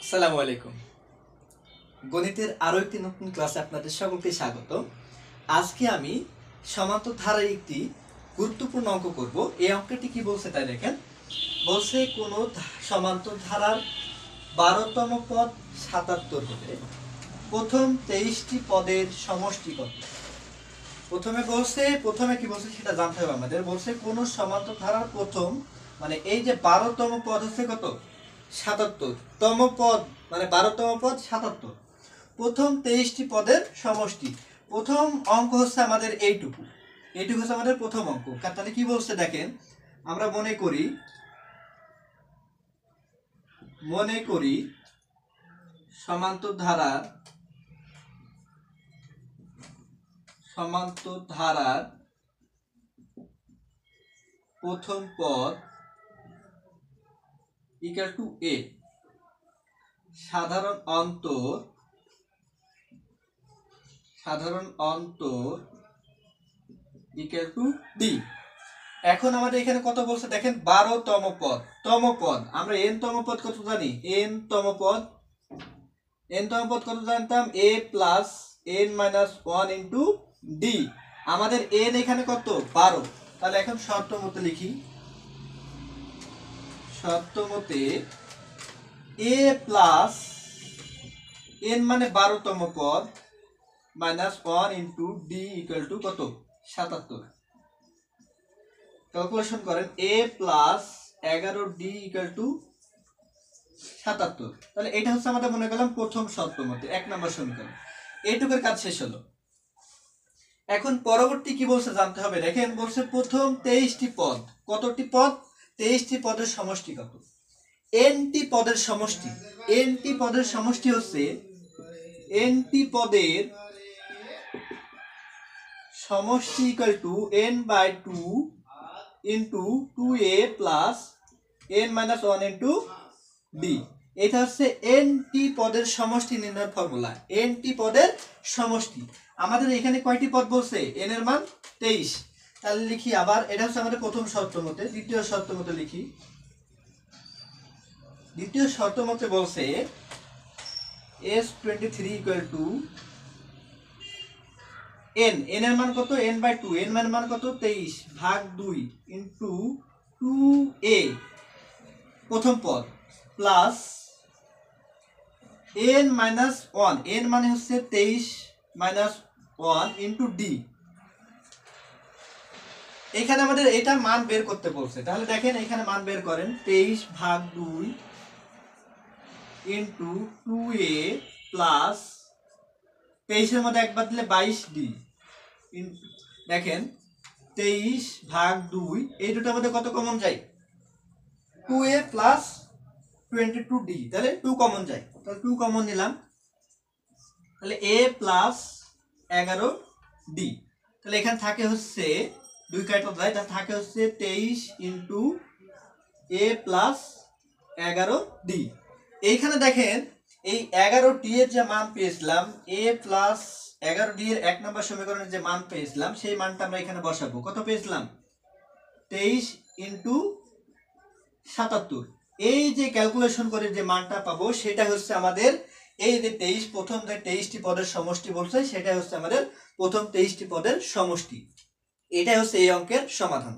আসসালামু আলাইকুম। গণিতের আরো একটি নতুন ক্লাসে আপনাদের সকলকে স্বাগত। আজকে আমি সমান্তর ধারার একটি গুরুত্বপূর্ণ অঙ্ক করব। এই অঙ্কটি কি বলছে তাই দেখেন। বলছে কোন সমান্তর ধারার 12তম পদ 77 হলে প্রথম 23টি পদের সমষ্টি কত? প্রথমে কি বলছে সেটা জানতে হবে আমাদের। বলছে কোন সমান্তর ধারার প্রথম মানে এই যে 12তম পদ হচ্ছে কত? 77 তম পদ মানে 12তম পদ 77। প্রথম 23টি পদের সমষ্টি। প্রথম অঙ্ক হচ্ছে আমাদের এইটুকু হচ্ছে আমাদের প্রথম অঙ্ক। তাহলে কি বলছে দেখেন, আমরা মনে করি সমান্তর ধারার প্রথম পদ ইকুয়াল টু এ, সাধারণ অন্তর ইকুয়াল টু ডি। এখন আমাদের এখানে কত বলছে দেখেন, 12তম পদ। আমরা n তম পদ কত জানি? n তম পদ কত জানতাম? a plus n minus 1 into D. আমাদের n এখানে কত? 12। তাহলে এখন শর্ত মতে লিখি, a প্লাস n মানে 12তম পদ minus 1 into D equal to কত? 77। ক্যালকুলেশন করেন, a plus 11d equal to 77। তাহলে এটা হচ্ছে আমাদের মনে করলাম প্রথম শর্ত মতে 1 নম্বর সমীকরণ। এইটুকুর কাজ শেষ হলো। এখন পরবর্তী কি বলছে জানতে হবে। দেখেন বলছে প্রথম 23টি পদ। কতটি পদ? 23টি পদের সমষ্টি কত? nটি পদের সমষ্টি। nটি পদের সমষ্টি হচ্ছে nটি পদের সমষ্টি equal to n/2 into 2a plus n minus 1 into D. এটা হচ্ছে nটি পদের সমষ্টি নির্ণয়ের ফর্মুলা। nটি পদের সমষ্টি। আমাদের এখানে কয়টি পদ বলছে? n এর মান 23। তাহলে লিখি আবার, এটা হচ্ছে আমাদের প্রথম শর্ত মতে। দ্বিতীয় শর্ত মতে লিখি। দ্বিতীয় শর্ত মতে বলছে s23 ইকুয়াল টু n এর মান কত? n/2। n এর মান কত? 23 ভাগ 2 ইন্টু 2a প্রথম পদ প্লাস n মাইনাস 1। n মানে হচ্ছে 23 মাইনাস 1 ইন্টু ডি। এখানে আমাদের এটা মান বের করতে বলছে। তাহলে দেখেন এখানে মান বের করেন, 23 ভাগ 2 ইন্টু 2a প্লাস 23 এর মধ্যে একবার দিলে 22d। দেখেন 23 ভাগ 2, এই দুটোর মধ্যে কত কমন যায়? 2a plus 22d। তাহলে 2 কমন যায়। তাহলে 2 কমন নিলাম। তাহলে a প্লাস 11d। তাহলে এখানে থাকে হচ্ছে 2 কাটা যায়, তাহলে থাকে হচ্ছে 23 ইন্টু a প্লাস 11d। এইখানে দেখেন এই 11d এর যে মান পেয়েছিলাম, a প্লাস 11d এর 1 নম্বর সমীকরণের যে মান পেয়েছিলাম, সেই মানটা আমরা এখানে বসাবো। কত পেয়েছিলাম? 23 ইন্টু 77। এই যে ক্যালকুলেশন করে যে মানটা পাবো সেটা হচ্ছে আমাদের এই যে 23, প্রথম যে 23টি পদের সমষ্টি বলছে সেটা হচ্ছে আমাদের প্রথম 23টি পদের সমষ্টি। এটাই হচ্ছে এই অঙ্কের সমাধান।